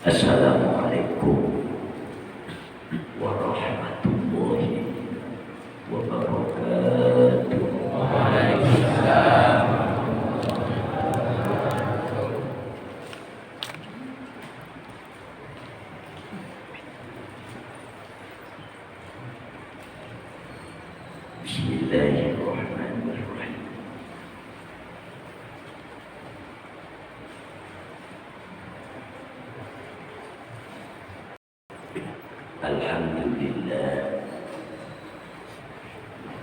Assalamualaikum warahmatullahi wabarakatuh. Waalaikumsalam. Bismillahirrahmanirrahim. Alhamdulillah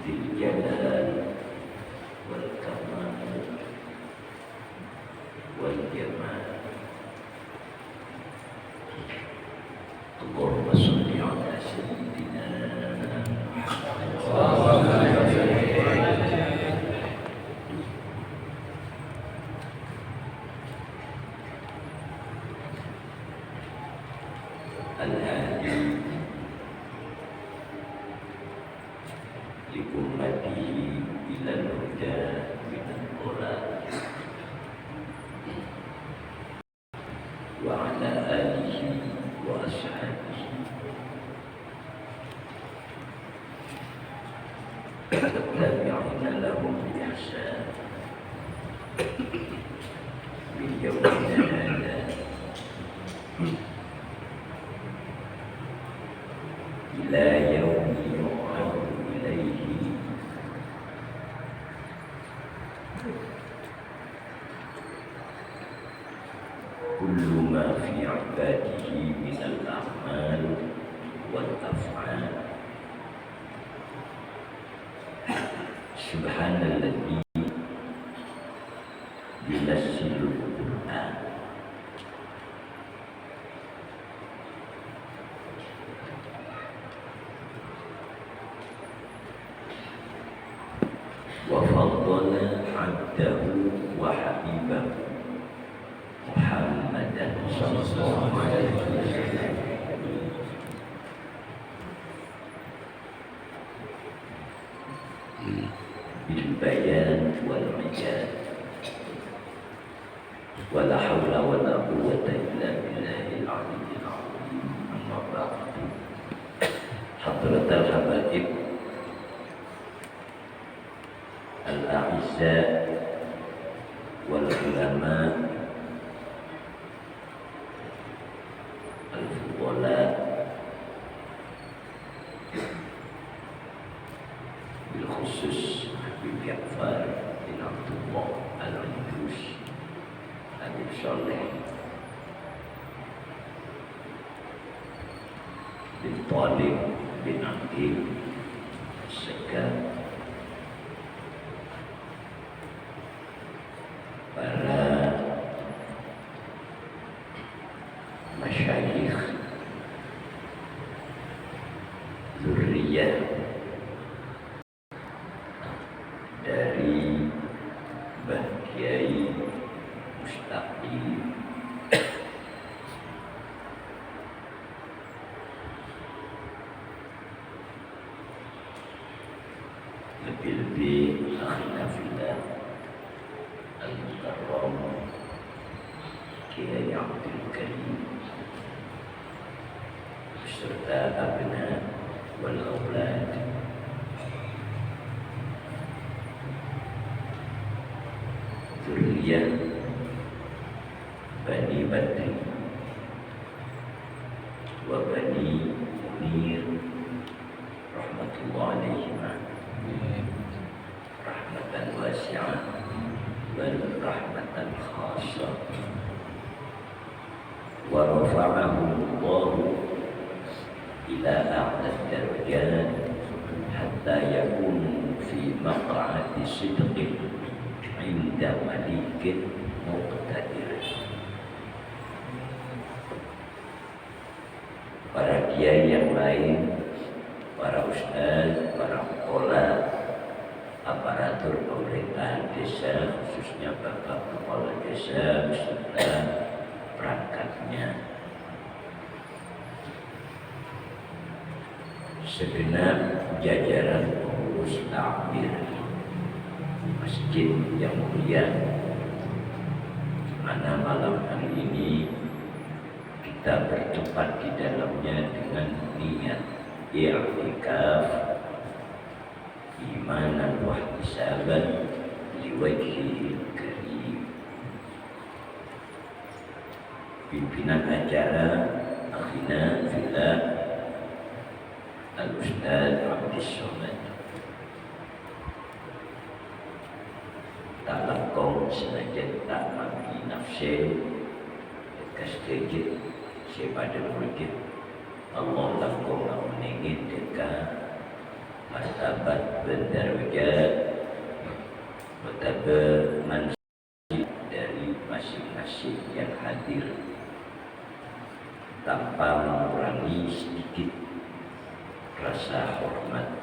dzil jalal wal kamal wal jamal. Allahumma shalli ala sayyidina al-hadi li ummatihi ila al-huda min al-dhalal wa ala alihi wa ashabihi tabi'ina lahum bi ihsan min yawmina hadha ila yawmi yu'adu ilayhi kullu ma fi ibadihi min al-a'mal wal af'al. Subhanalladzi yunazzilu al-Qur'an wa faddala 'abdahu wa habibahu Muhammadan sallallahu alaihi wasallam bil bayan wal majan wa la hawla wa la quwwata illa billahil aliyyil azim. Amma ba'du. Hadratal habaib al-a'izza wal ulama al-fudala bil khusus Habib Ja'far bin Abdullah al-Idrus Habib Saleh bin Talib bin Aqil Sekar, para masyayikh zurriyah dari Mbah Kiai Mustaqim lebih-lebih akhina fillah al-mukarram Kiai Abdul Karim beserta abna wal aulad, zuriyah Bani Badri wa Bani Munir rahmatullah alaihim rahmatan wasi'ah wal rahmatan khasah wa rafa'ahum Allah ila a'la darajat hatta yakunu fi maq'adi sidqin 'inda malikin muqtadir. Para kiai yang lain, para ustaz, para pola, aparatur pemerintahan desa, khususnya Bapak Kepala Desa beserta perangkatnya, segenap jajaran pengurus takmir masjid yang mulia, mana malam hari ini kita bertempat di dalamnya dengan niat i'tikaf imanan wa ihtisaban liwajhil karim. Pimpinan acara akhina fillah Al-Ustaz Abdis Somad tak lakon senajan tak mati nafsi kastejit sepada mungkin Allah lakon meningin dekat martabat berdarajat betapa mansib dari masing-masing yang hadir tanpa mengurangi sedikit rasa hormat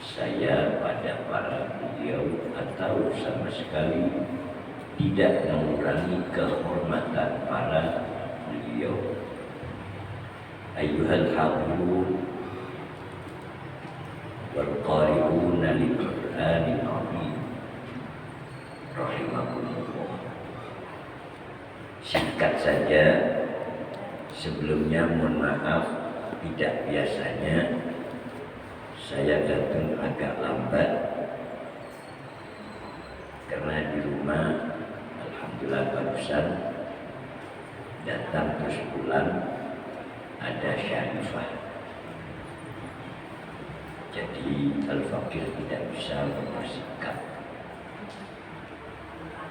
saya pada para beliau atau sama sekali tidak mengurangi kehormatan para beliau. Ayyuhal hadirun wal qari'una lil Qur'anil azim rahimakumullah. Singkat saja, sebelumnya mohon maaf tidak biasanya saya datang agak lambat karena di rumah alhamdulillah barusan datang terus pulang ada Syarifah, jadi Al-Fakir tidak bisa mempersingkat,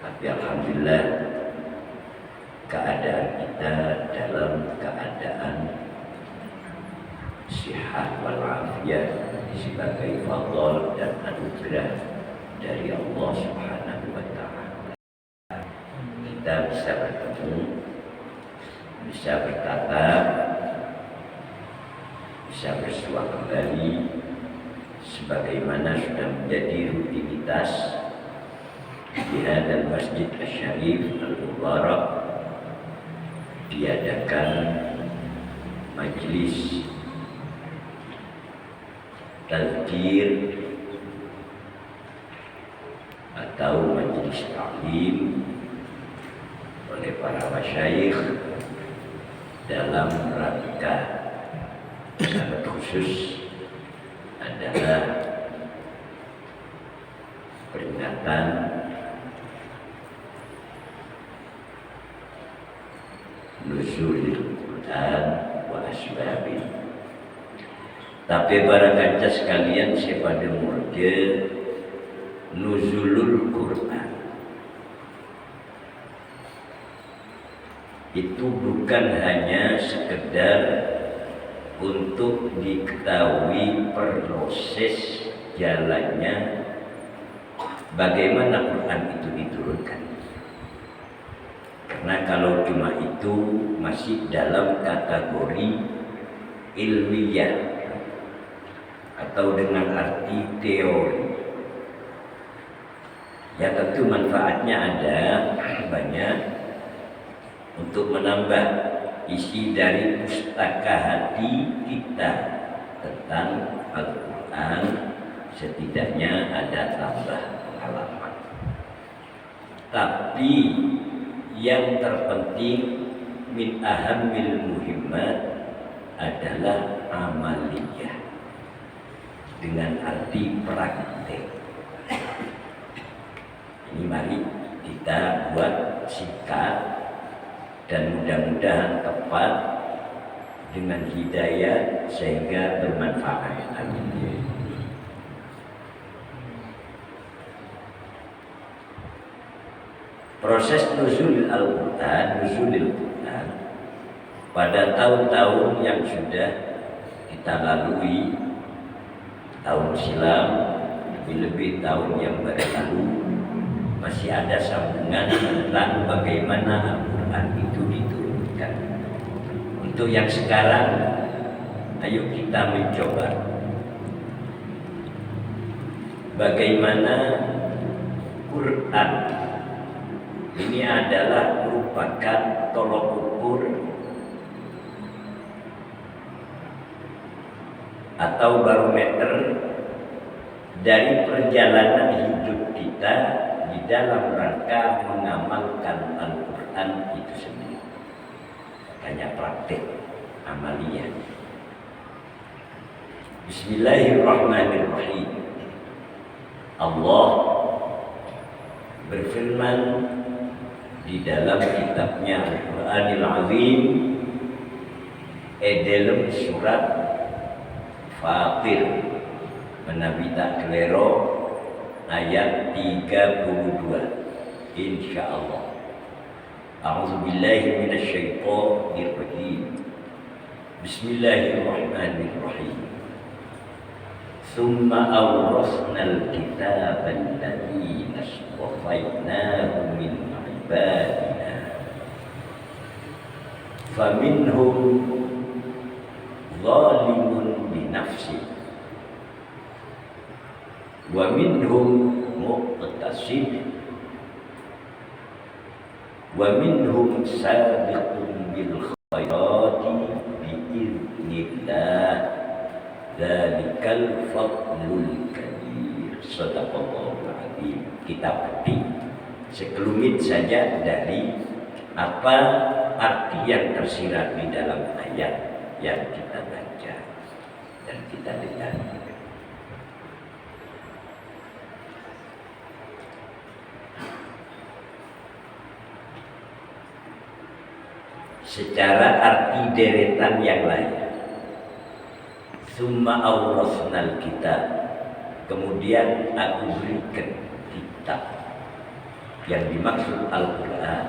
tapi alhamdulillah keadaan kita dalam keadaan sihat walafiat sebagai fadl dan anugerah dari Allah Subhanahu wa Ta'ala. Kita bisa bertemu, bisa bertatap, bisa bersua kembali sebagaimana sudah menjadi rutinitas di hadal Masjid Asy-Syarif Al-Mubarak diadakan majelis tazkir atau majelis taklim oleh para masyayikh dalam rangka sangat khusus adalah peringatan nuzulil Quran wa asbabih. Tapi para kaca sekalian, sepada murja nuzulul Quran itu bukan hanya sekedar untuk diketahui proses jalannya bagaimana Quran itu diturunkan. Karena kalau cuma itu masih dalam kategori ilmiah atau dengan arti teori. Ya tentu manfaatnya ada banyak untuk menambah isi dari pustaka hati kita tentang Al-Quran, setidaknya ada tambah pengalaman. Tapi yang terpenting min ahamil muhimmat adalah amaliyah dengan arti praktek. Ini mari kita buat sikap dan mudah-mudahan tepat dengan hidayah sehingga bermanfaat. Amin. Proses nuzul Al-Quran, nuzulil Quran pada tahun-tahun yang sudah kita lalui, tahun silam, lebih-lebih tahun yang berlalu, masih ada sambungan tentang bagaimana Al-Quran itu diturunkan. Untuk yang sekarang, ayo kita mencoba bagaimana Quran ini adalah merupakan tolok ukur atau barometer dari perjalanan hidup kita di dalam rangka mengamalkan Al-Quran itu sendiri. hanya praktik amalia. Bismillahirrahmanirrahim. Allah berfirman di dalam kitabnya Al-Quranil Azim dalam surat Fatir menawi tak kelero ayat 32 insyaallah. A'udzubillahi minasyaitonir rajim. Bismillahirrahmanirrahim. Tsumma awrasnal kitaba alladziina istafaynahum min ibadina faminhum zalimun li nafsihi wa minhum muqtasid wa minhum sabiqun bil khairati biiznillah dzalikal fadlul kabir. Shadaqallahul azim. Kita petik sekelumit saja dari apa arti yang tersirat di dalam ayat yang kita baca dan kita dengar. Secara arti deretan yang lain, summa awrasnal kitab, kemudian aku berikan kitab yang dimaksud Al-Quran,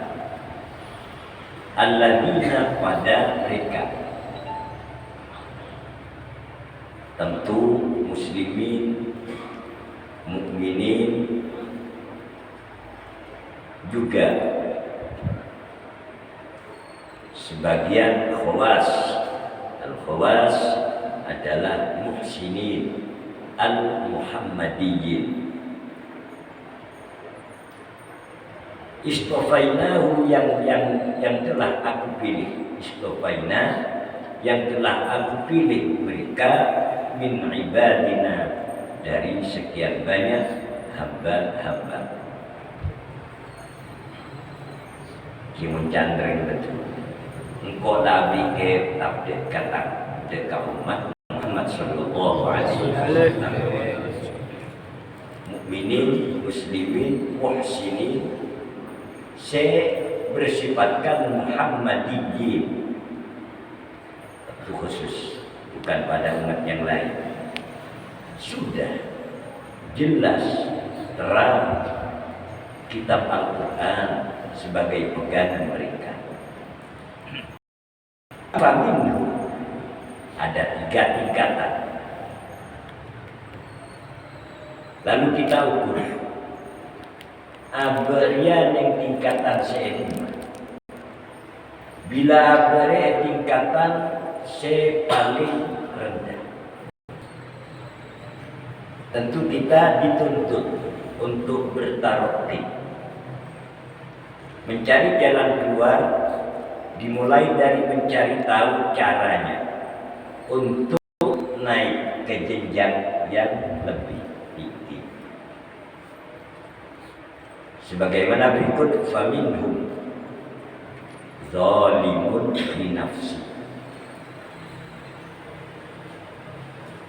alladzina pada mereka, tentu muslimin, mukminin, juga sebagian khawas. Al-khawas adalah muhsinin, al-muhammadiyyin. Istofainahu yang telah aku pilih. Istofaina yang telah aku pilih mereka min ibadina, dari sekian banyak hamba-hamba. Kimun candreng betul. Engkau nabi ke tabdek kata dekat umat Muhammad sallallahu alaihi wasallam. Mukminin, muslimin, muhsinin, saya bersifatkan Muhammadiyyin. Itu khusus, bukan pada umat yang lain. Sudah jelas terang kitab Al-Quran sebagai pegangan mereka. Apa minggu? Ada 3 tingkatan. Lalu kita ukur aberian yang tingkatan se-5. Bila aberian tingkatan se-paling rendah, tentu kita dituntut untuk bertaroki, mencari jalan keluar, dimulai dari mencari tahu caranya untuk naik ke jenjang yang lebih tinggi. Sebagaimana berikut, faminhum zalimun li nafsi.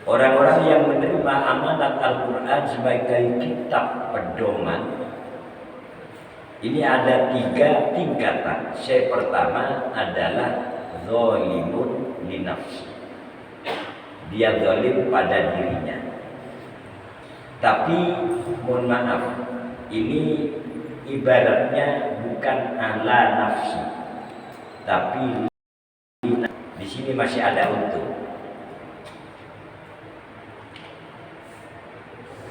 Orang-orang yang menerima amanat Al-Quran sebagai kitab pedoman, ini ada 3 tingkatan. Yang pertama adalah zalimun li nafsi. Dia zalim pada dirinya. Tapi mohon maaf, ini ibaratnya bukan ala nafsi, tapi di sini masih ada untuk.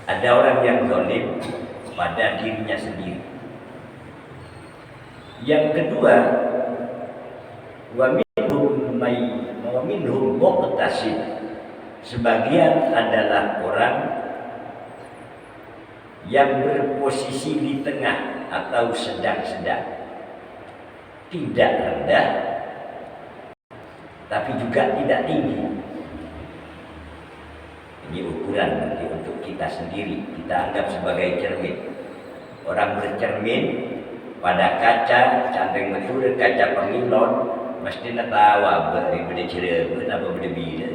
Ada orang yang zalim pada dirinya sendiri. Yang kedua, wa minhum muqtasid. Sebagian adalah orang yang berposisi di tengah atau sedang-sedang, tidak rendah tapi juga tidak tinggi. Ini ukuran nanti untuk kita sendiri, kita anggap sebagai cermin. Orang bercermin pada kaca, candeng betul kaca pengilon, mesti nak tahu apa daripada cerita apa berbeda.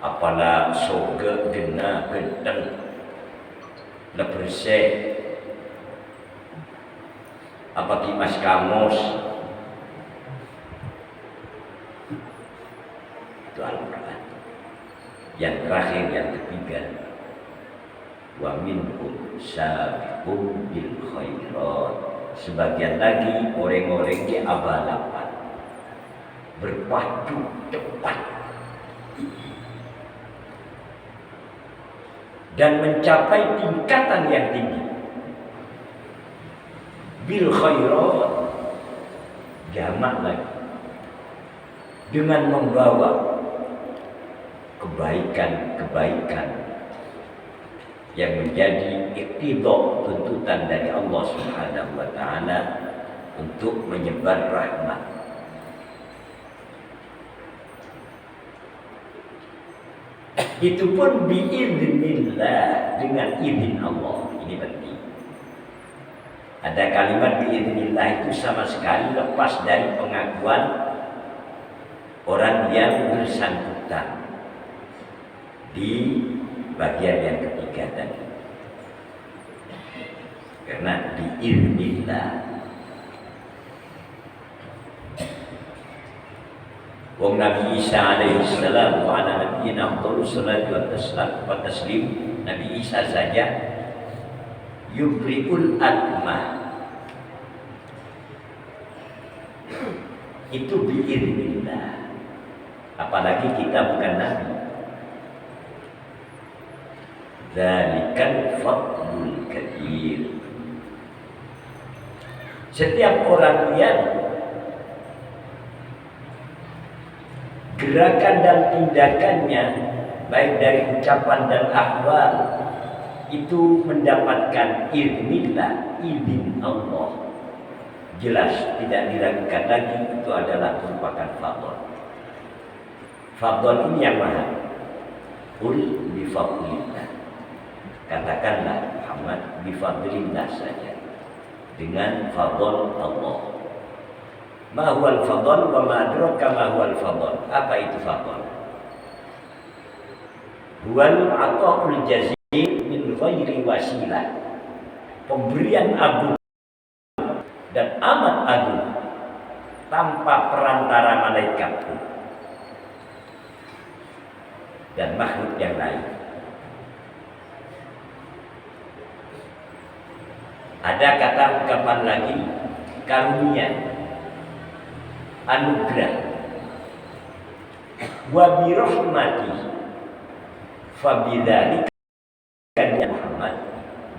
Apalah soga gena gedeng lepersek apa kimas kamus itu Al-Quran. Yang terakhir, yang ketiga, wa minhum sabiqun bil khairat. Sebagian lagi orang-orang di abalapan berpacu cepat dan mencapai tingkatan yang tinggi. Bil khairat, jamak lagi, dengan membawa kebaikan-kebaikan yang menjadi iqtidha, tuntutan dari Allah Subhanahu wa taala untuk menyebar rahmat. Itu pun biiznillah, dengan izin Allah. Ini penting. Ada kalimat biiznillah itu sama sekali lepas dari pengakuan orang yang bersangkutan di bagian yang ketiga tadi. Karena biiznillah. Wong Nabi Isa alaihi salam wa ala nabiyina afdhalus salatu wa taslim, Nabi Isa saja yubriul akmah itu biiznillah, apalagi kita bukan nabi. Dzalikal fadlul kabir. Setiap orang yang gerakan dan tindakannya baik dari ucapan dan ahwal itu mendapatkan iznillah, izin Allah, jelas tidak diragukan lagi itu adalah merupakan fadl. Fadl ini yang mana? Qul bi fadlillah. Katakanlah Muhammad bi fadlillah saja, dengan fadl Allah. Ma huwal fadl wa ma adraka ma huwal fadl. Apa itu fadl? Huwal ata'ul jazil min ghairi wasilah. Pemberian agung dan amat agung tanpa perantara malaikat pun dan makhluk yang lain. Ada kata ungkapan lagi, karunia, anugerah. Wa bi rahmati fa bidzalika Muhammad,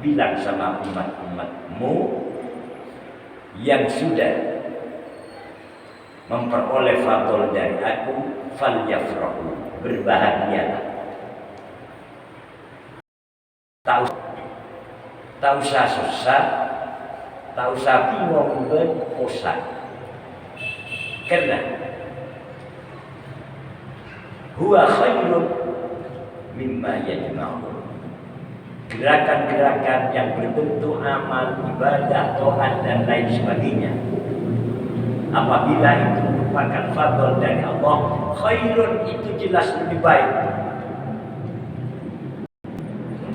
bilang sama umat-umatmu yang sudah memperoleh fadl dari aku, falyafrahu, berbahagialah. Tak usah susah, tak usah bingung berposak. Karena huwa khairun mimma yajma'un. Gerakan-gerakan yang berbentuk amal, ibadah, taat dan lain sebagainya, apabila itu merupakan fadl dari Allah, khairun itu jelas lebih baik.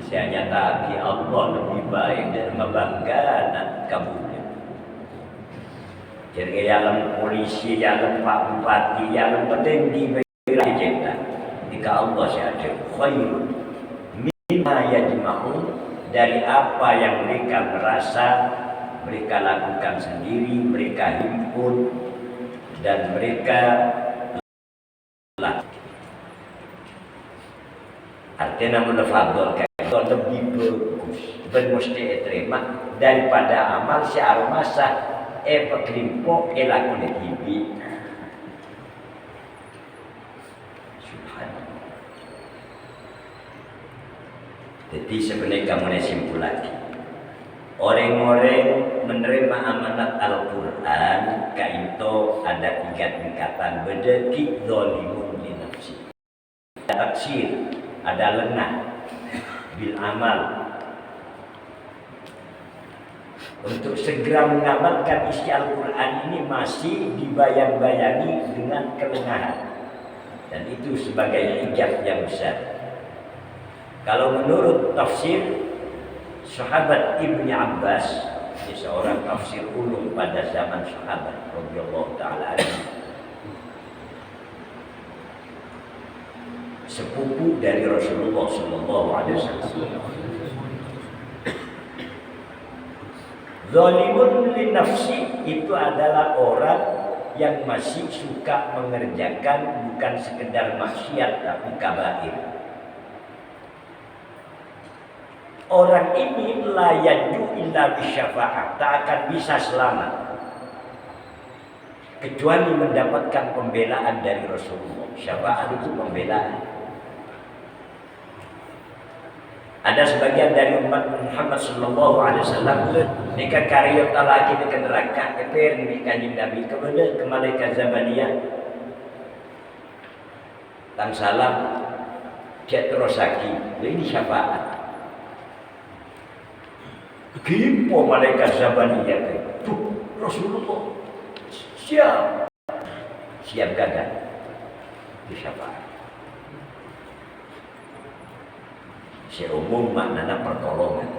Saya nyata Allah lebih baik dan membanggakan kamu. Jadi yang polisi, yang Pak Bupati, yang petinggi berita, jika Allah saja khairun mimma yajma'un, dari apa yang mereka merasa mereka lakukan sendiri, mereka himpun dan mereka lakukan. Artinya menafadolkan lebih bagus, bermusti terima daripada amal si aromasa peklimpo lakukan hibi. Subhanallah. Jadi sebenarnya kamu simpul lagi. Orang-orang menerima amanat Al-Quran, kaito ada 3 tingkatan. Bedeki zalimun li nafsi. Ada taksir, ada lengah bil amal. untuk segera mengamalkan isi Al-Quran ini masih dibayang-bayangi dengan kelengahan. Dan itu sebagai hijab yang besar. Kalau menurut tafsir sahabat Ibnu Abbas, seorang tafsir ulung pada zaman sahabat radhiyallahu taala anhu, sepupu dari Rasulullah sallallahu alaihi wasallam. Zalimun li nafsi itu adalah orang yang masih suka mengerjakan bukan sekedar maksiat tapi kabair. Orang ini la yaju illa bisyafa'ah, tak akan bisa selamat kecuali mendapatkan pembelaan dari Rasulullah. Syafaat itu pembelaan. Ada sebagian dari umat Muhammad sallallahu alaihi wasallam nikah karya talaki di neraka keper ni kanjeng Nabi kepada ke malaikat Zabaniyah dan salam cek terosaki ini syafaat kipo malaikat Zabaniyah tuh Rasulullah siap gagal di syafaat. Seumum maknanya pertolongan,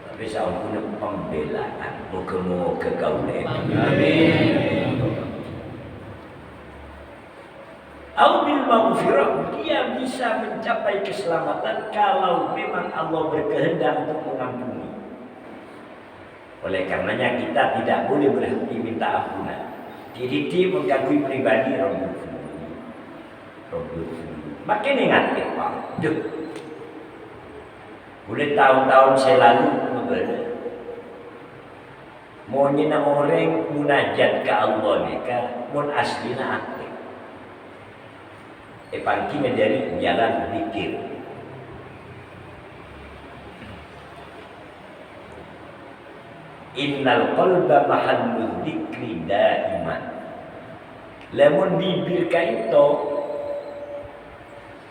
tapi saya punya pembelaan. Moga-moga kau amin. Al-bil maghfirah, dia bisa mencapai keselamatan kalau memang Allah berkehendak untuk mengampuni. Oleh karenanya kita tidak boleh berhenti minta ampunan. Diri mengganggu pribadi Rabbul makin ingat ya Pak. Boleh tahun-tahun saya lalu mau nyina orang munajat ke Allah mereka mun aslina aktif. Pangki dari jalan zikir. Innal qalba mahallu dzikri daiman. Lamun bibir ka itu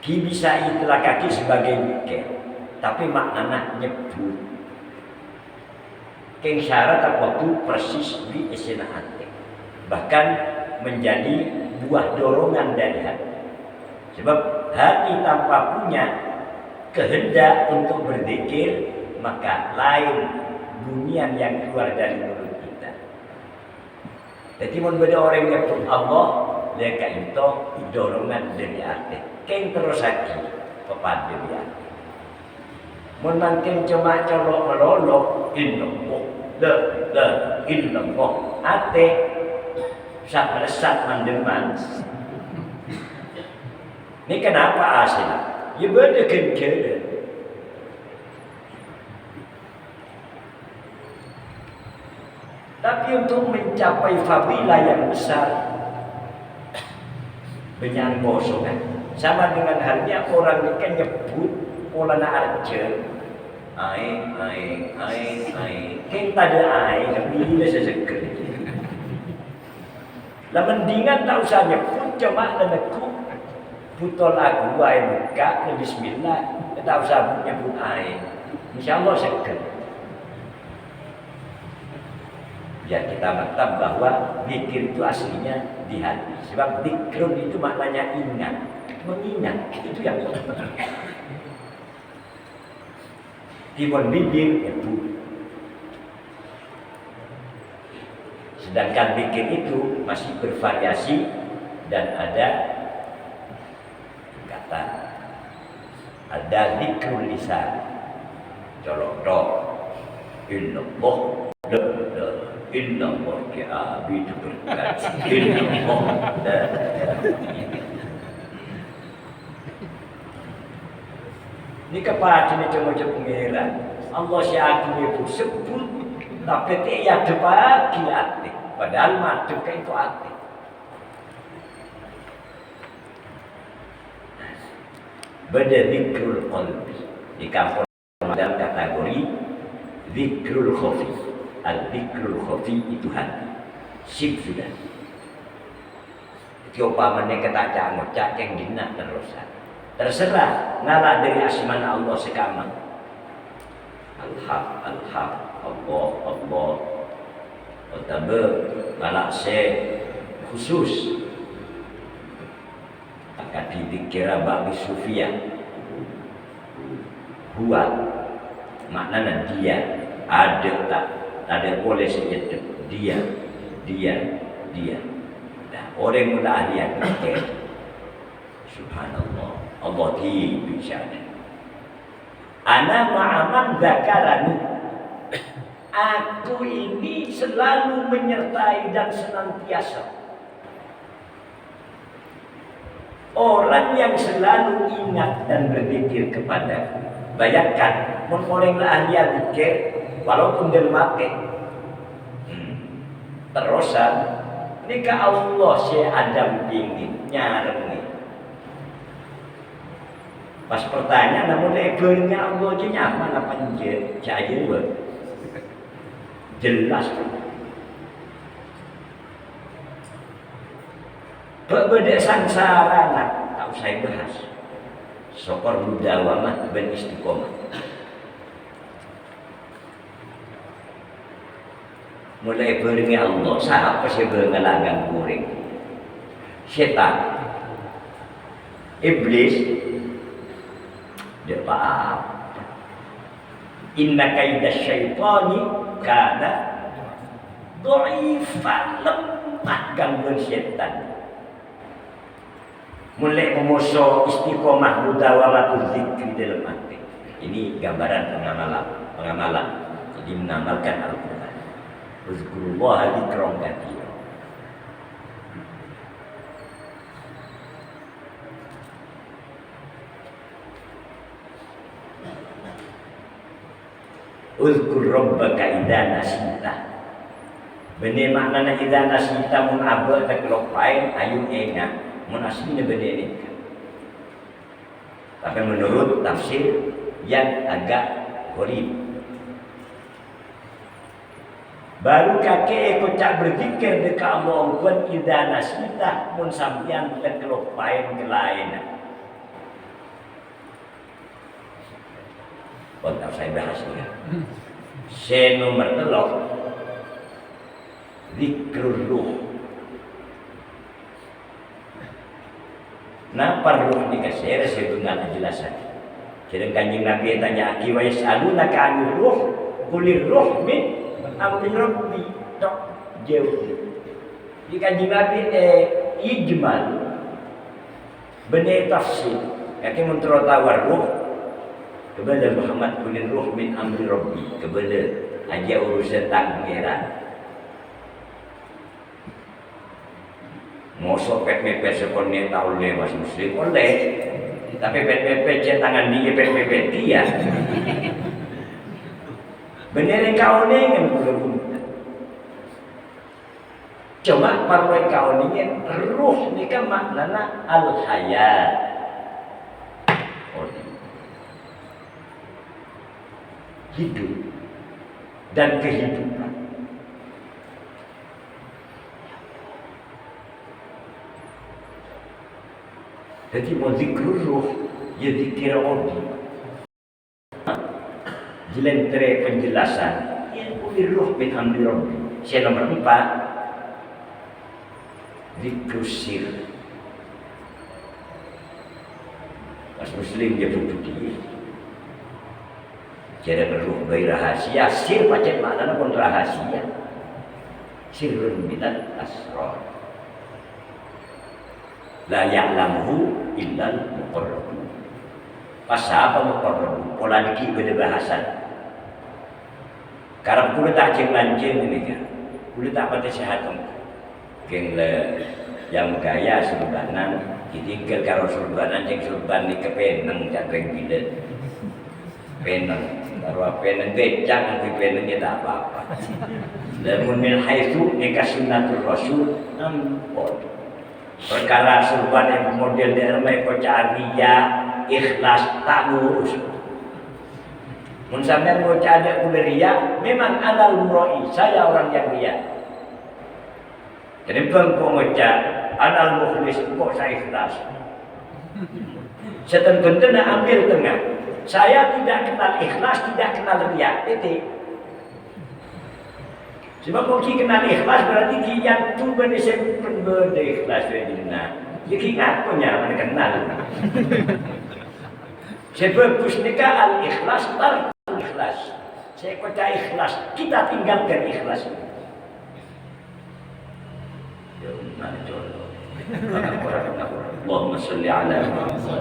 ki bisa itulah kaki sebagai zikir. Tapi maknanya nyebut keng syarat waktu persis di esena hati, bahkan menjadi buah dorongan dari hati. Sebab hati tanpa punya kehendak untuk berzikir, maka lain bunyian yang keluar dari mulut kita. Jadi membeda orang yang nyebut Allah, mereka itu dorongan dari hati. Keng terus lagi kepada dia. Menangkin cuma colok melolok illallah la illallah ate sak resat mandeman. Ini kenapa asal? Ya beda kencana. Tapi untuk mencapai fadilah yang besar benyan kosong sama dengan halnya orang yang nyebut polana arca aing kita ada aing tapi dia seseger lah mendingan tak usah nyebut cuma leneku putol aku aing buka bismillah tak usah nyebut aing insyaallah seger. Ya kita mantap bahwa zikir itu aslinya di hati sebab zikrun itu maknanya ingat mengingat itu yang timun bibir itu. Sedangkan zikir itu masih bervariasi dan ada kata ada zikrul lisan colok dok illallah illallah ya abi itu berkat illallah ini kepada ini cuma pengeran Allah syakini pun sebut tapi dia debat hati padahal mati itu hati beda zikrul qalbi di kampung dalam kategori zikrul khafi al-zikrul khafi itu hati sip sudah coba menekat aja ngocak yang dinak terusan terserah ngalah dari asmana Allah sekamang Al-Haq, Al-Haq, Allah, Allah. Pertama, malak saya khusus akan dikira bagi Sufia. Buat maknanya dia ada tak ada boleh saja dia. Nah, orang mula ahli yang fikir, subhanallah, Allah bisa. Ana ma'aman zakarani. Aku ini selalu menyertai dan senantiasa orang yang selalu ingat dan berzikir kepada. Bayangkan, orang ahli zikir walaupun dia mati. Terusan, nikah Allah si Adam ingin nyareng. Pas pertanyaan, namun lebarnya Allah je nyaman apa je? Saja jelas. Berbeda sangsara nak tak usah bahas. Sokor mudawamah ben istiqomah. Mulai beringi Allah, siapa sih berngalagan kuring? Setan, iblis, dia paham. Inna kaida syaitani kana dhaifan, lemah gangguan setan. Mulai memusuh istiqomah mudawamatul zikri dalam hati. Ini gambaran pengamalan. Jadi mengamalkan Al-Quran. Uzkurullah dzikran katsira. Uzkur rabbaka idza nasita. Benih maknana idza nasita mun abad tak lupain ayu ingat mun aslinya benih ini. Tapi menurut tafsir yang agak gharib, baru kakek ikut cak berzikir dekat Allah pun idza nasita mun sampeyan tak lupain kelainan. Kontak saya bahas ya. Saya nomor telok zikrul ruh. Napa ruh ni kasih? Saya dengar penjelasan. Sedang Kanjeng Nabi tanya, "Aki wa yas'alunaka 'anil ruh, qulir ruh min amri rabbi." Tok jauh. Di Kanjeng Nabi ijmal benih tafsir. Kaki mentero tawar ruh kepada Muhammad kulir ruh min amri rabbi, kepada aja urusan pangeran. Mosok PPP sekolah tahu le mas muslim oleh, tapi PPP tangan dia PPP dia. Bener kau ni kan belum. Cuma paroi kau ni ruh ni kan maknana al hayat. Hidup dan kehidupan. Jadi mau zikr ruh, ya zikir odi. Jelentere penjelasan, yang kulir ruh bin amri rabbi. Saya nomor 4, zikr sir. Mas muslim dia butuh dia. Jadi ruh bayi rahasia, sir macam mana pun rahasia. Sirrun minal asrar. La ya'lamuhu illal muqarrabun. Pasal apa muqarrabun? Pola dikit beda bahasa. Karena kulit tak ceng-lanceng ini kan. Kulit tak pada sehat. Keng le yang gaya surbanan, ditinggal karo surbanan ceng surban di kepeneng jadweng bilet. Peneng, karo peneng becang di penengnya tak apa-apa. Lamun min haitsu nikah sunnatul rasul ampun. Perkara surban yang model dermai kocaria ikhlas tak ngurus. Mun sampean mau ada ria, memang ada muroi, saya orang yang ria. Jadi bangko ngecak anal mukhlis kok saya ikhlas. Setan bentena ambil tengah. Saya tidak kenal ikhlas, tidak kenal riya. Titik. Sebab mungkin kenal ikhlas berarti yang tu benda simpen benda ikhlas dari dina. Jadi ingat punya mana kenal. Sebab pusnika al ikhlas tarkul ikhlas. Saya kata ikhlas, kita tinggalkan ikhlas. Ya mana contoh? Allahumma sholli ala Muhammad.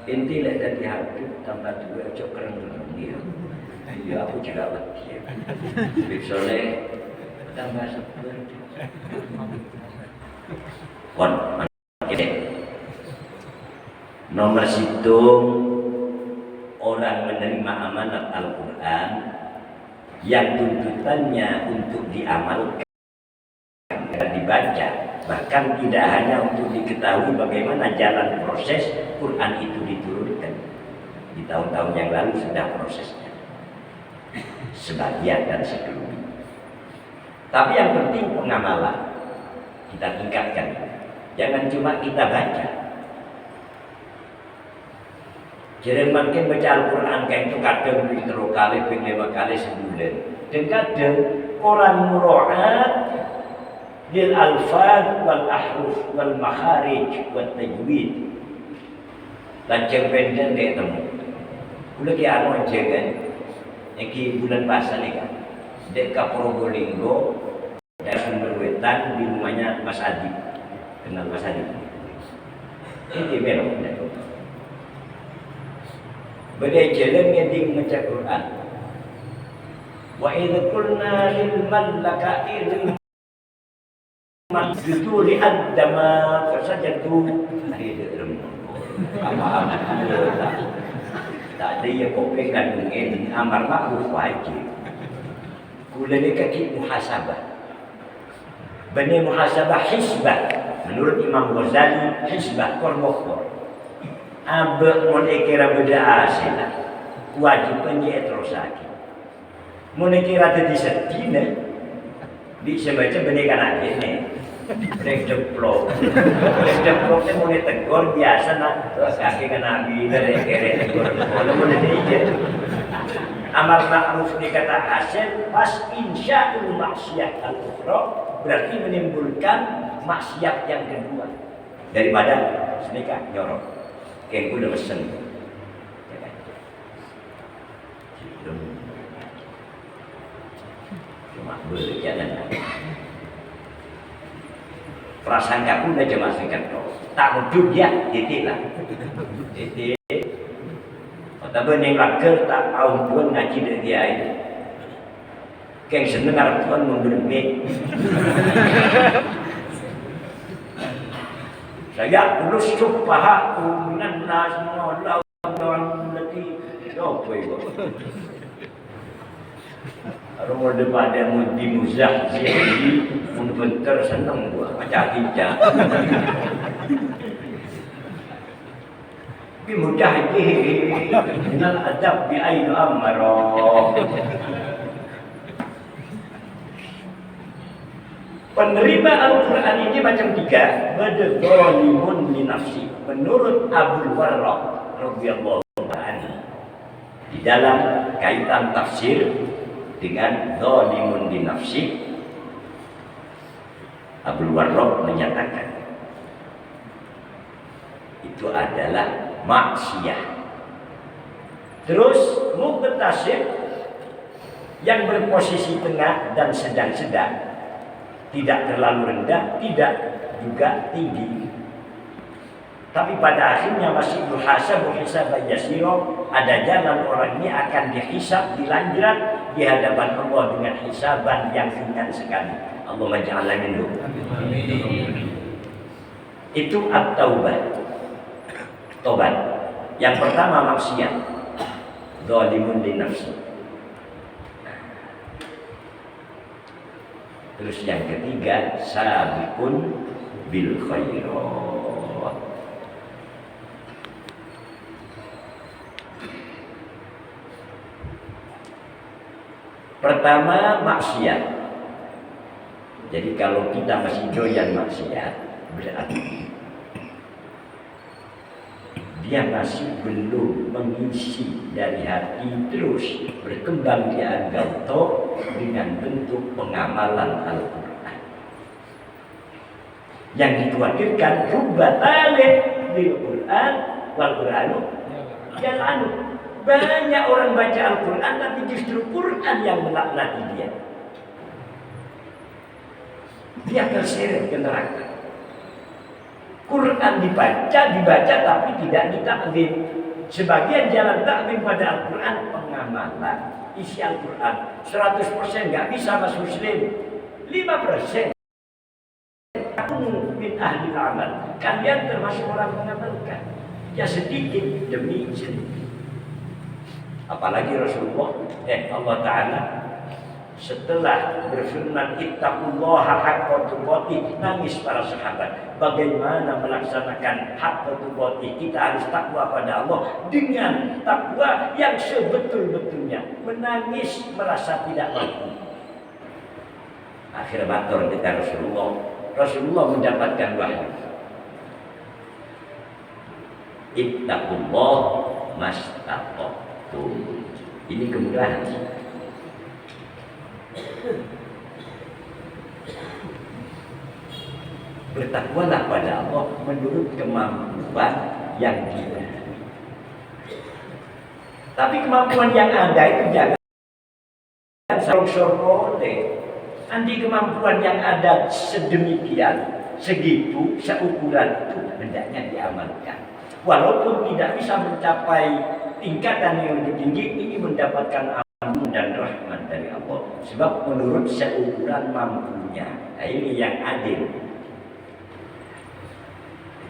Inti lah dari hati tambah dua cokran dia. Ya aku tidak lagi. Lebih soleh tambah seperti. Kon, ini nomor situ orang menerima amanat Al-Quran yang tuntutannya untuk diamalkan dan dibaca, bahkan tidak hanya untuk diketahui bagaimana jalan proses Quran itu diturunkan. Di tahun-tahun yang lalu sudah prosesnya sebagian dan sebelumnya, tapi yang penting pengamalan kita tingkatkan. Jangan cuma kita baca. Jadi makin baca Al-Quran kayak itu kadang ping 3 kali, ping 5 kali sebulan. Dan kadang orang muraat lil alfaz wal ahruf wal makharij wal tajwid. Lancang pendek dia temu. Kula ki anu jangan iki bulan puasa nih kan. Dek ka Probolinggo dari Sumber Wetan di rumahnya Mas Adi. Kenal Mas Adi? Ini belok. Badai jalan yang membaca Quran. Wa idza qulna lil malaikati masjudu li adama fasajadu apa tak ada yang kopi kandung ini amar ma'ruf wajib. Kula ni kaki muhasabah. Bani muhasabah hisbah. Menurut Imam Ghazali hisbah kormokor. Abek mun kira beda asila wajib penjahit rosaki mun kira tadi sedina bisa baca benekan aja nih brek deplok mun tegur biasa nak kaki kan nabi dari kere tegur kalau mun dia amar ma'ruf dikata hasil pas insya'ul maksiat al-ukhra berarti menimbulkan maksiat yang kedua daripada sedekah nyorok. Kayak gue udah pesen cuma boleh jalan perasaan kamu udah cuma singkat tak mudah dia titik lah titik tapi yang laker tak tahu pun ngaji dari dia itu kayak seneng harap Tuhan membermik saya terus subah minan nas mawla dan lati apa itu rumah depan ada mudi muzah jadi pun bentar senang gua baca hijab bi mudah dengan adab bi ainu amaro. Penerima Al-Quran ini macam 3. Badzalimun li nafsi. Menurut Abdul Warraq radhiyallahu anhu di dalam kaitan tafsir dengan zalimun li nafsi, Abdul Warraq menyatakan itu adalah maksiat. Terus muqtasid yang berposisi tengah dan sedang-sedang, tidak terlalu rendah, tidak juga tinggi. Tapi pada akhirnya masih muhasabu hisaban yasiro. Ada jalan orang ini akan dihisab, dilanjut di hadapan Allah dengan hisaban yang ringan sekali. Allahumma ja'alna minhum. Itu at-taubah. Tobat. Yang pertama maksiat. Zalimun li nafsi. Terus yang ketiga sabiqun bil khairat. Pertama maksiat. Jadi kalau kita masih doyan maksiat berarti dia masih belum mengisi dari hati terus berkembang di Anggauto dengan bentuk pengamalan Al-Quran. Yang dikhawatirkan rubba talib bil Quran wal Quranu jalanu. Banyak orang baca Al-Quran tapi justru Quran yang melaknati dia. Dia terseret ke neraka. Quran dibaca tapi tidak ditaklim. Sebagian jalan taklim pada Al-Quran pengamalan. Isi Al-Quran 100% nggak bisa mas muslim, 5%. Aku min ahli amal. Kalian termasuk orang mengamalkan. Ya sedikit demi sedikit. Apalagi Rasulullah Allah Ta'ala setelah berfirman ittaqullaha haqqa tuqatih, nangis para sahabat. Bagaimana melaksanakan haqqa tuqatih? Kita harus takwa pada Allah dengan takwa yang sebetul-betulnya. Menangis merasa tidak mampu. Akhir bator kita Rasulullah mendapatkan wahyu. Ittaqullah mastata'tum. Ini kemudahan. Bertakwalah pada Allah menurut kemampuan yang kita. Tapi kemampuan yang ada itu jangan sorong-sorong. Nanti kemampuan yang ada sedemikian, segitu, seukuran itu hendaknya diamalkan. Walaupun tidak bisa mencapai tingkatan yang lebih tinggi, ini mendapatkan ampun dan rahmat dari Allah. Sebab menurut seukuran mampunya. Nah, ini yang adil.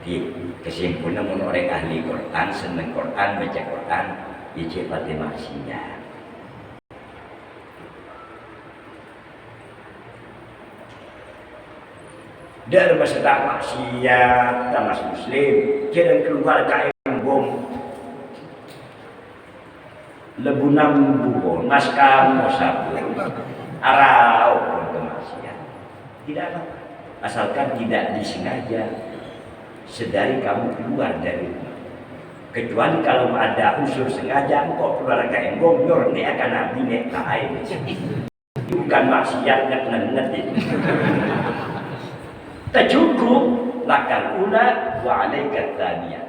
Jadi kesimpulan menurut orang ahli Quran, senang Quran, baca Quran, ijib pati maksiat. Dari masalah maksiat, tamas muslim, jangan keluar kain bom, lebunam bubon, maskam mosabur, arau pun kemaksiat. Tidak apa, asalkan tidak disengaja, sedari kamu keluar dari rumah. Kecuali kalau ada unsur sengaja, engkau keluar kain bom, ini akan nabi nek lain. Bukan maksiatnya benar-benar itu. Tercukup lakal ula wa alaikat thaniyah.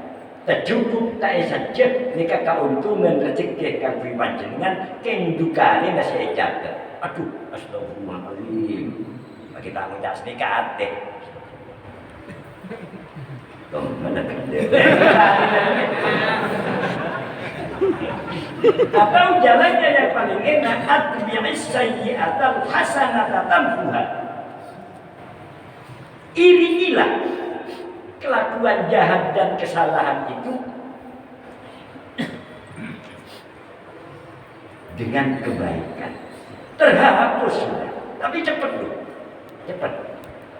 Tercukup tak saja nika keuntungan rezeki kang panjenengan ken dukane masih ejaga. Aduh, astagfirullahaladzim. Bagi tamu tak sedekah ate. Tuh, mana kende. Atau jalannya yang paling enak atbi'is sayyi'atal hasanata tamhuha. Irilah kelakuan jahat dan kesalahan itu dengan kebaikan. Terhapus sudah, tapi cepat loh, cepat.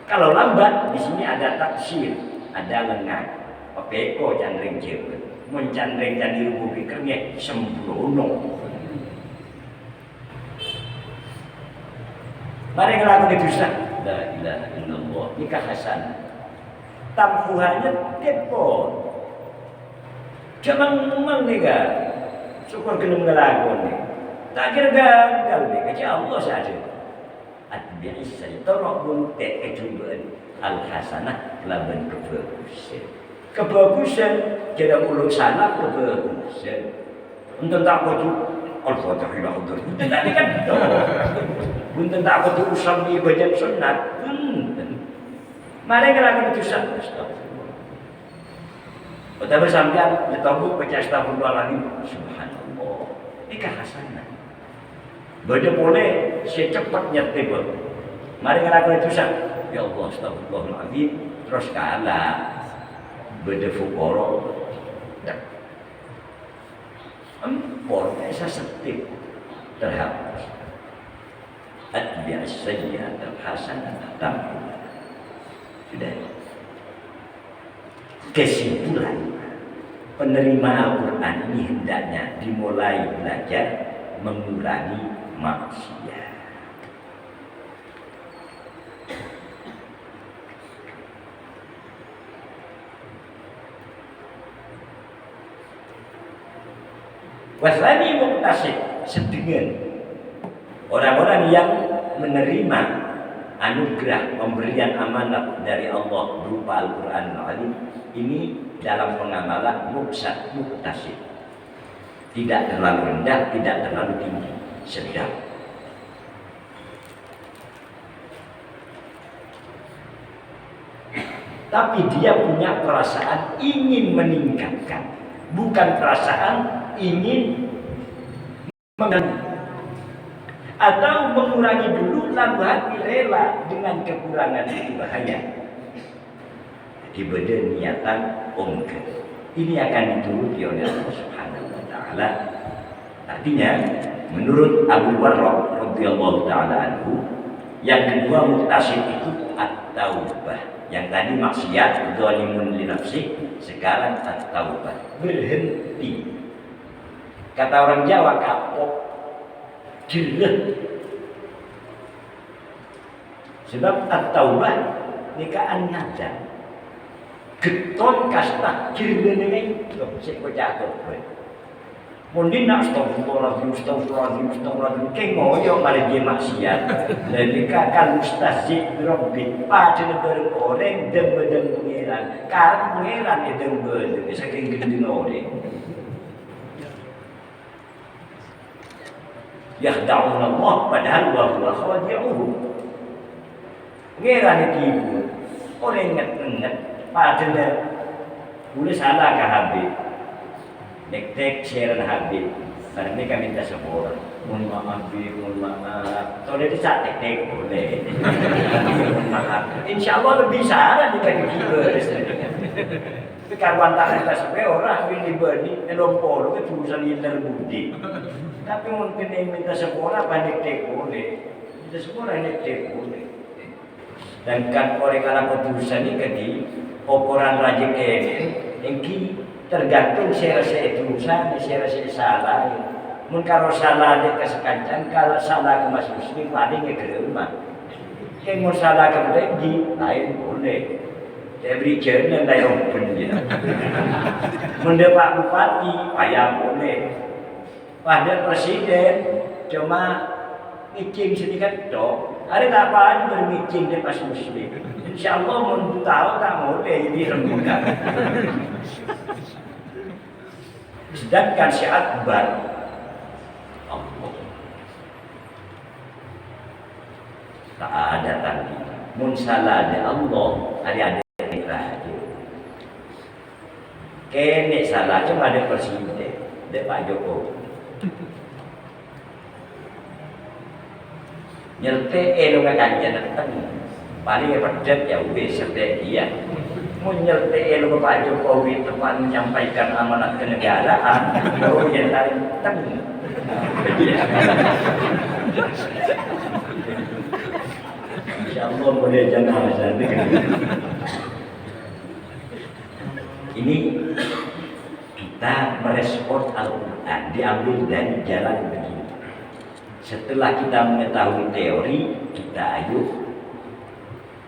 Kalau lambat, di sini ada taksir, ada lengah. Pepeko candring jebet, mencandring dan dirubuh pikirnya sembrono. Mari ngelakuin dosa. La ilaha illallah, nikah hasan. Tampuhannya tepo. Jangan memang nikah. Syukur kena ngelakuin nih. Tak kira gagal nih, kecil Allah saja. Atbi'is saya torok buntek kecubaan al-hasanah kelaban kebagusan. Kebagusan tidak ulun salah kebagusan. Untuk tak wajib Al-Fatihah untuk tadi kan bunten tak apa tu usalli baca sunat. Mari ngelakuin dosa. Astagfirullah. Kita bersambian ditabuk baca astagfirullahaladzim. Subhanallah. Ini hasanah. Baca boleh secepatnya tiba. Mari ngelakuin dosa. Ya Allah astagfirullahaladzim. Terus kalah. Baca fuqara. Pornya setip terhapus. Atbi'as sayyi'atal hasanata tamhuha. Sudah. Kesimpulan penerima Al-Quran ini hendaknya dimulai belajar mengurangi maksiat. Wasani muqtasid, sedengan orang-orang yang menerima anugerah pemberian amanat dari Allah berupa Al-Quranul Karim ini dalam pengamalan muqtasid, tidak terlalu rendah, tidak terlalu tinggi, sedang. Tapi dia punya perasaan ingin meningkatkan, bukan perasaan ingin mengurangi atau mengurangi dulu lalu hati rela dengan kekurangan itu bahaya. Jadi beda niatan ongkir. Ini akan dituruti oleh Allah Subhanahu wa taala. Artinya menurut Abu Warraq radhiyallahu taala anhu, yang kedua muqtasid itu at-taubah. Yang tadi maksiat, zalimun li nafsi, sekarang at-taubah, berhenti. Kata orang Jawa, kapok, jelek. Sebab at-taubah nikaan nadam. Geton kasta jelek ini, sik jatuh. Mungkin nak astagfirullahaladzim, kayak ngoyo mari dia maksiat. Jadi kakak mustazid Rabbi, pada beroreng dem pengiran, karena pengiran itu dem saking gede orang. Yakhda'un Allah padahal wa huwa khadi'uhum. Pengiran itu ibu, orang ingat padahal boleh salah ke Habib. Nek share Habib, karena ini kami minta sepuluh. Mohon maaf, mohon maaf. Kalau dia bisa tek boleh. Mohon maaf. Insya Allah lebih saran jika kita. Tapi kalau antara kita sampai orang pilih berdiri, melompol, itu urusan yang terbudi. Tapi mungkin yang minta sekolah banyak tek boleh. Minta sekolah nek tek boleh. Dan kan oleh karena keputusan ini kadi oporan raja yang tergantung saya itu usaha, saya salah. Mungkin kalau salah dia kesekancan, kalau salah ke Mas Muslim, paling ke rumah. Yang mau salah ke Belegi, lain boleh. Saya beri jalan lain open dia. Munda Pak Bupati, payah boleh. Pada Presiden, cuma ngicing sedikit dok. Ada tak apa bermicing di Mas Muslim. Insya Allah mau tahu tak boleh jadi rembukan. Sedangkan si Akbar Allah tak ada tadi. Mun salah ada Allah, ada raja. Kene salah cuma ada presiden, ada Pak Jokowi. Nyelte elok kanjeng datang. Paling pedet ya wis sampai dia. Menyelte elok Pak Jokowi tempat menyampaikan amanat kenegaraan, baru yang lain teng. Insyaallah boleh jangan azan. Ini kita merespon Al-Quran diambil dari jalan begini. Setelah kita mengetahui teori, kita ayo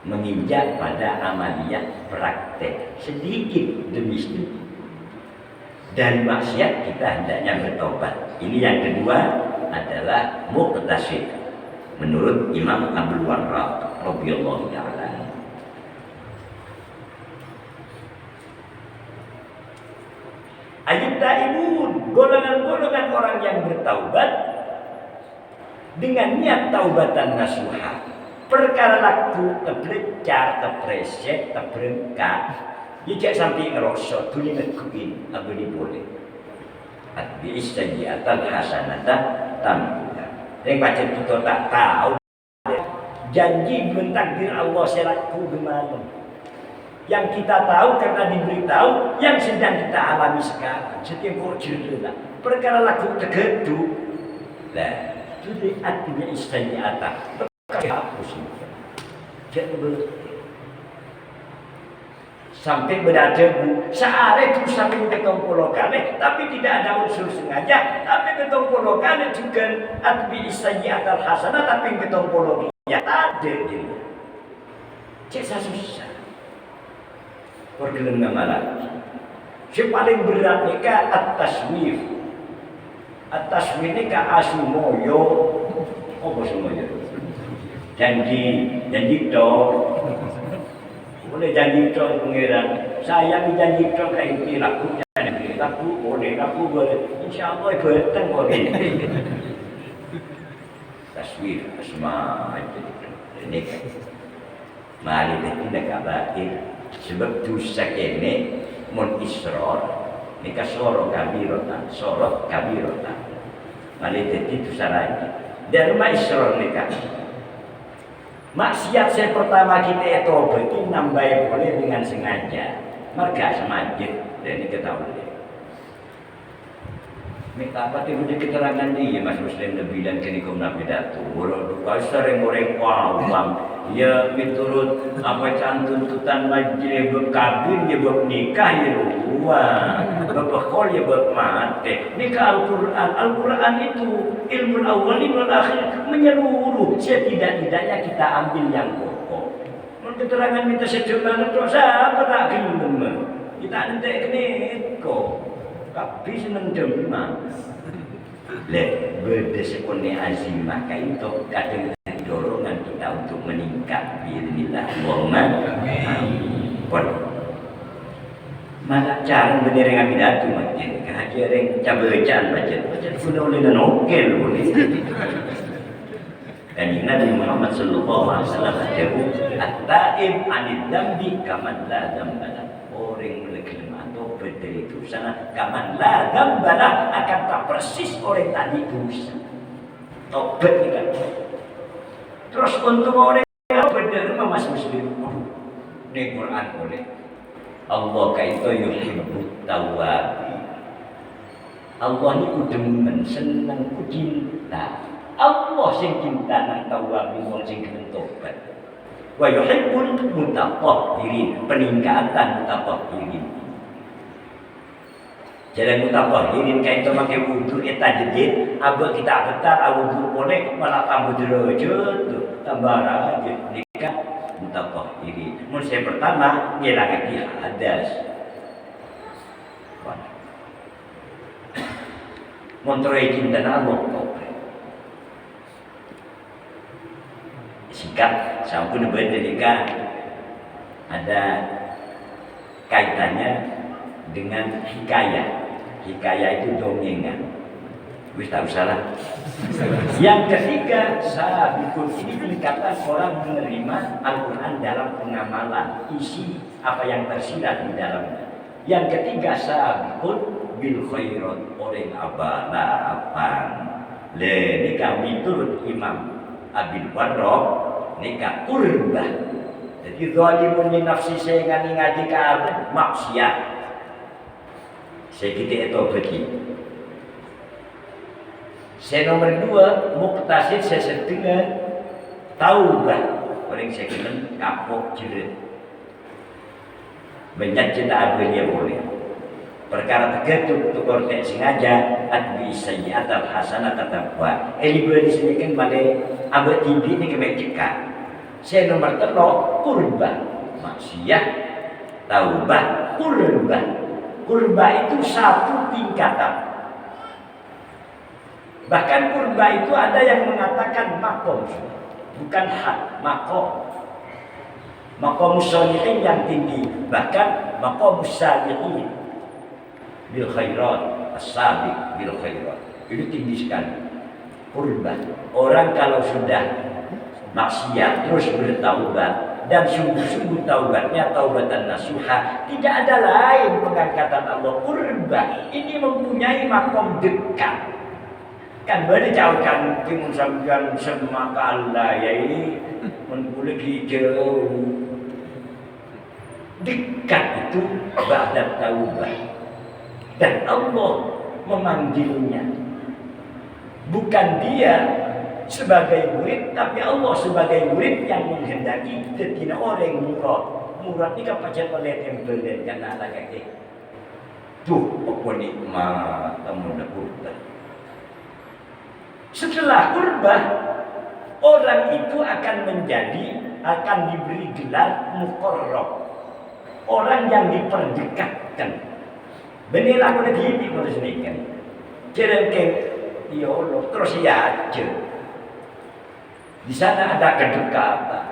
menginjak pada amaliyah praktek sedikit demi sedikit. Dan maksiat kita hendaknya bertobat. Ini yang kedua adalah muqtasid menurut Imam Abu Warraq radhiyallahu taala. Ayyuttaibun, golongan-golongan orang yang bertaubat dengan niat taubatan nasuha. Perkara laku keblecar, kepreset, keberengkat, jika sampai ngerosot, tulis ngekuin, apa ini boleh. Bi istajiatan hasanata tambuha. Yang macam kita tak tahu, janji mentakdir Allah selaku gimana. Yang kita tahu karena diberitahu, yang sedang kita alami sekarang. Setiap kurjurlah. Perkara laku tegedu, lah, tulis artinya istajiatan. Hapus sampai berada sehari itu sampai ketong puluh kali, tapi tidak ada unsur sengaja, tapi ketong puluh kali juga adbi istajiatal hasanah, tapi ketong puluh ya ada dia cek susah pergelengan malah si paling berat nikah at-taswif Atas ini ka asumoyo. Apa semoyo? Janji tok. Boleh janji tok pengiran. Saya janji tok kayak ini lakunya. Laku boleh. Insyaallah berteng boleh. Taswir asma ini mari kita kabatin sebab dosa kene mun israr nika sorok kabirota mari itu dosa lagi dan rumah israr nika maksiat saya pertama kita itu berarti nambah boleh dengan sengaja marga semajid dan ini ketahui minta apa tiba keterangan dia Mas Muslim Nabi dan kenikum Nabi Datu kalau sering orang awam ya menurut apa tuntutan majlis berkabin ya bernikah ya luar berpekol ya bermati nikah Al-Quran itu ilmu awal ilmu akhir menyeluruh setidak-tidaknya kita ambil yang pokok keterangan minta sederhana terus apa tak gelem kita nanti kene kok tapi senang demam. Lek berdasarkan azimah kain itu kadang dorongan kita untuk meningkat. Bismillah. Amin. Mana cara bener dengan bidatu macam kajian cabecaan macam sudah oleh dan okel boleh. Dan Nabi Muhammad sallallahu alaihi wasallam jawab at-taib 'anil dzambi kaman la dzamba. Orang berkelima tobat dari dosa kaman la dzamba akan tak persis orang tadi dosa. Tobat kan. Terus untuk orang yang benar Mas Muslim. Di Quran boleh. Allah kaitu yuhibbut tawwabi. Allah ni demen senang ku cinta. Allah sing cinta nang tawwabi wong sing gelem tobat. Wa yuhibbul mutatahhirin, peningkatan mutatahhirin. Jalan mutatahhirin kain tu pakai wudu eta jedid, aba kita betar wudu boleh malah tambah derajat tu, tambah rajin nikah mutatahhirin. Mun saya pertama ngelakati hadas. Montroi cinta Allah sikap sampun berdekat ada kaitannya dengan hikayah. Hikayah itu dongengan. Wis tak salah. Yang ketiga, sabiqun ini peningkatan orang menerima Al-Quran dalam pengamalan isi apa yang tersirat di dalamnya. Yang ketiga, sabiqun bil khairat orang abala apaan. Le ini kami turut Imam Abil Warraq nikah kurbah. Jadi zalimun li nafsi saya ngaji ka maksiat. Saya kita itu pergi. Saya nomor 2 muktasid saya setengah taubah. Orang saya kenal kapok jerit. Banyak cinta apa dia boleh. Perkara tergetuk tukar tak sengaja adbi sayyi'at al-hasanah tataqwa. Eliba di sini kan pada abad tibi ni kena cekak. Saya nomor 3 kurbah maksiat taubah kurbah. Kurbah itu satu tingkatan. Bahkan kurbah itu ada yang mengatakan makom, bukan hak, makom. Makom sholihin yang tinggi, bahkan makom sabiqin bil khairat, as-sabiq bil khairat. Itu tinggi sekali. Kurban. Orang kalau sudah maksiat terus bertaubat dan sungguh-sungguh taubatnya taubatan nasuha, tidak ada lain pengangkatan Allah. Kurban ini mempunyai makom dekat. Kan boleh jauhkan timun sambian semaka Allah ya ini menboleh jauh. Dekat itu ba'da taubat. Dan Allah memanggilnya. Bukan dia sebagai murid, tapi Allah sebagai murid yang menghendaki tidak orang murad. Murad ini kan pacar oleh tempelan karena ada kaki. Tuh, apa nikmat temun kurban. Setelah kurban, orang itu akan diberi gelar muqarrab. Orang yang diperdekatkan. Benilah aku lagi ini kalau sendiri kan. Cerita teolog, terus ya aja. Di sana ada kedekatan.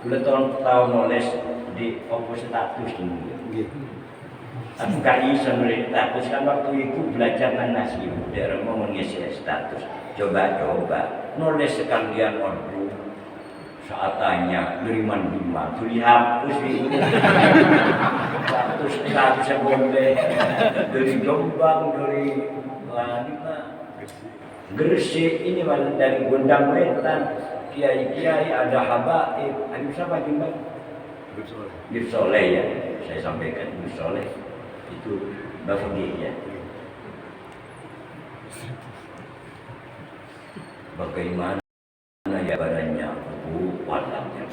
Boleh tahun nulis di opus status ini. Aku kali nulis status kan waktu itu belajar nasi udah mau mengisi status. Coba nulis sekalian ordu saatnya deriman tuh dihapus itu. Status boleh dari Jombang dari Gresik ini malah dari Gondang Wetan kiai-kiai ada habaib ada siapa juga Bib Soleh ya saya sampaikan Bib Soleh itu Bafudi ya bagaimana ya badannya warnanya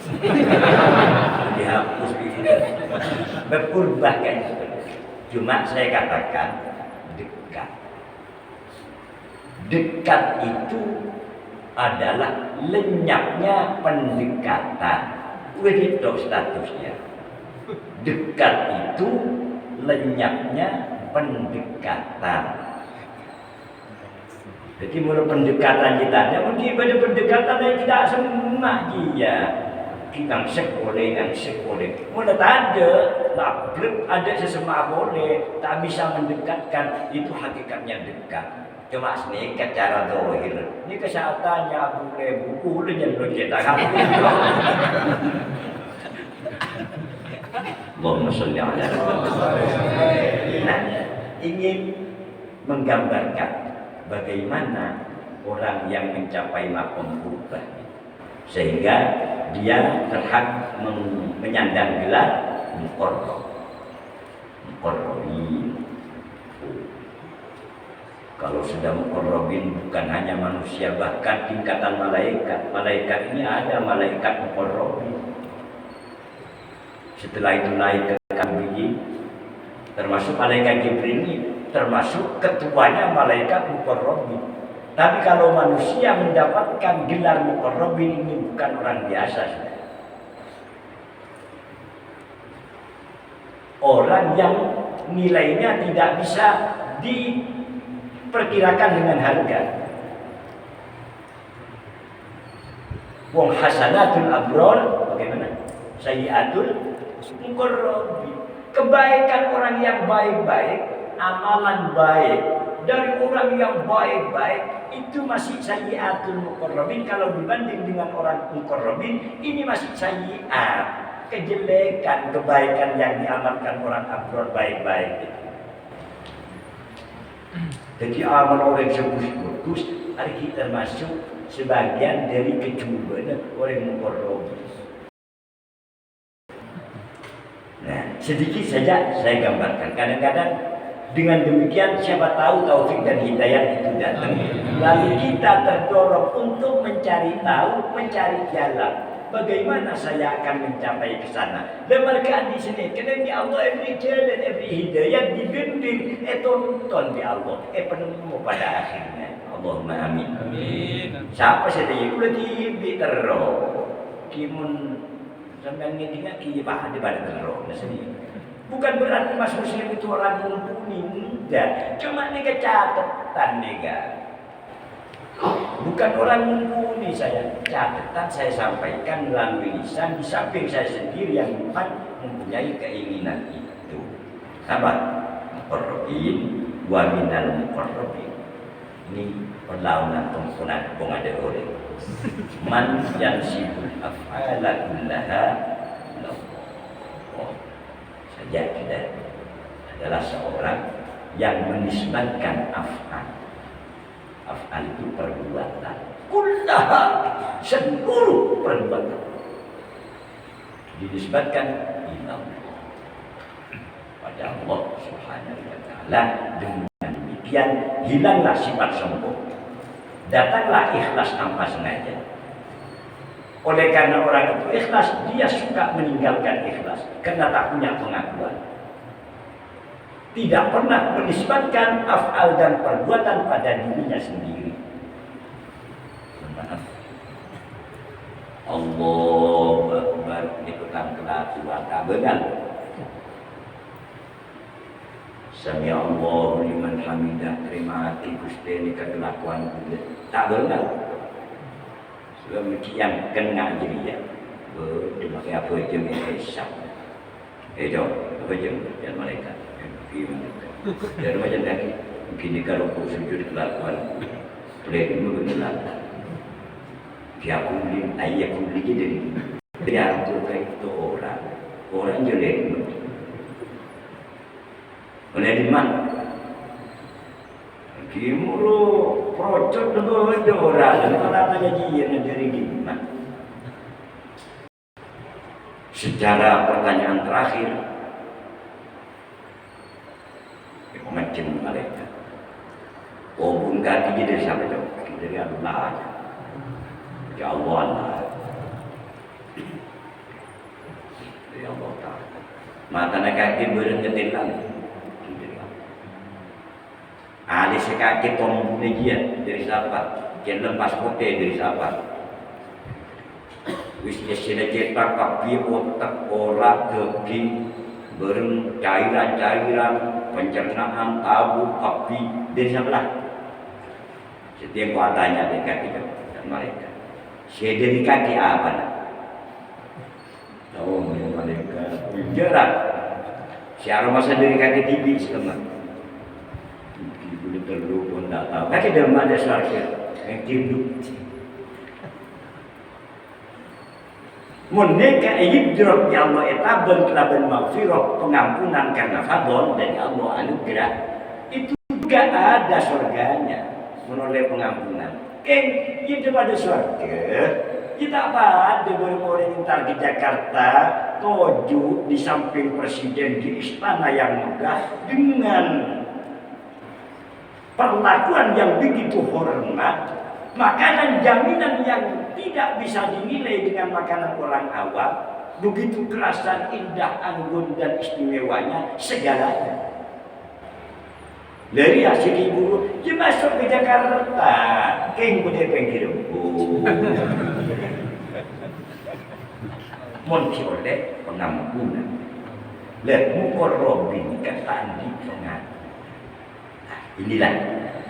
dihapus itu berubah kan cuma saya katakan dekat itu adalah lenyapnya pendekatan. Begitu statusnya. Dekat itu lenyapnya pendekatan. Jadi menurut pendekatan kita ada mungkin pada pendekatan yang tidak semua dia. Kita sekolah. Menurut ada, ada sesama boleh, tak bisa mendekatkan itu hakikatnya dekat. Cuma sedikit cara dohir. Ini kesehatannya boleh buku lu kita kan. Allahumma sholli ala Nah, ingin menggambarkan bagaimana orang yang mencapai maqam qurba sehingga dia berhak menyandang gelar muqarrabin. Kalau sudah muqarrabin bukan hanya manusia, bahkan tingkatan malaikat. Malaikat ini ada malaikat muqarrabin. Setelah itu naik ke kambing, termasuk malaikat Jibril ini, termasuk ketuanya malaikat muqarrabin. Tapi kalau manusia mendapatkan gelar muqarrabin ini bukan orang biasa. Orang yang nilainya tidak bisa diperkirakan dengan harga. Wong hasanatul abrar bagaimana? Sayyiatul muqarrabin. Kebaikan orang yang baik-baik, amalan baik dari orang yang baik-baik itu masih sayyiatul muqarrabin. Kalau dibanding dengan orang muqarrabin, ini masih sayyiat. Kejelekan, kebaikan yang diamalkan orang abrar baik-baik itu. Jadi amal orang bagus, hari kita masuk sebagian dari kecuali orang muqarrabin. Nah, sedikit saja saya gambarkan. Kadang-kadang dengan demikian siapa tahu taufik dan hidayah itu datang. Lalu kita terdorong untuk mencari tahu, mencari jalan. Bagaimana saya akan mencapai ke sana? Lemarkan di sini. Karena di Allah every jalan, every hidayah digending. Tonton di Allah. Penemu pada akhirnya. Allahumma amin. Amin. Siapa saja yang udah tibi terus. Kimun sampai ngedinga kibah di pada terus. Bukan berarti Mas Muslim itu orang mumpuni. Enggak. Cuma ini catatan nih. Bukan orang mumpuni saya. Catatan saya sampaikan melalui lisan. Di samping saya sendiri yang mempunyai keinginan itu. Apa? Muqarrabin wa minal muqarrabin. Ini perlawanan pengada orang. Man yansibul af'ala kullaha saja sudah adalah seorang yang menisbatkan af'al itu perbuatan kullaha seluruh perbuatan dinisbatkan pada Allah Subhanahu wa taala. Dengan demikian hilanglah sifat sombong, datanglah ikhlas tanpa sengaja. Oleh karena orang itu ikhlas, dia suka meninggalkan ikhlas karena tak punya pengakuan. Tidak pernah menisbatkan af'al dan perbuatan pada dirinya sendiri. Maaf. Allah Akbar ikutan kelakuan kabegan. Sami Allahu liman hamidah. Terima kasih Gusti ini kelakuan kulit. Tak benar. Sebab yang kena jadi ya. Dipakai apa je hisap. Jom, apa je dan malaikat. Jadi macam tadi. Mungkin kalau aku sujud kelakuan boleh dulu benar. Dia kulit, ayah kulit jadi. Dia bukan itu orang jelek. Oleh di mana? Kimuro procot dulu ada orang. Kalau tanya dia dari di mana? Secara pertanyaan terakhir, macam malaikat. Walaupun kaki dari siapa jauh? Dari Allah. Ya Allah lah. Ya Allah Ta'ala. Mata nak kaki berhenti Ali sekaki tombol dia dari siapa? Yang lepas kote dari siapa? Wisnya sila cetak kapi otak orak keki bereng cairan pencernaan tabu kapi dari siapa? Setiap kuatanya dari kaki dan mereka. Saya dari kaki apa? Tahu mereka jarak. Siapa masa dari kaki TV sekarang? Boleh terlalu pun tak tahu. Kaki dalam ada syarga yang hidup. Mereka hidrop ya Allah etaban kelaban maghfirah pengampunan karena fadl dari Allah anugerah itu juga ada surganya menoleh pengampunan. Hidup ada surga. Kita apa ada orang yang di Jakarta toju di samping presiden di istana yang megah dengan perlakuan yang begitu hormat, makanan jaminan yang tidak bisa dinilai dengan makanan orang awam, begitu kerasan, indah, anggun dan istimewanya segalanya. Dari hasil ibu, dia masuk ke Jakarta, keng bude pinggir Monci oleh pengampunan. Lihat mukorobin kata di tengah. Inilah,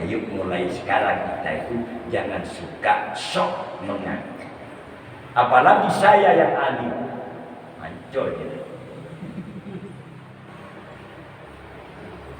ayo mulai sekarang kita itu jangan suka sok mengaku. Apalagi saya yang alim, hancur gitu.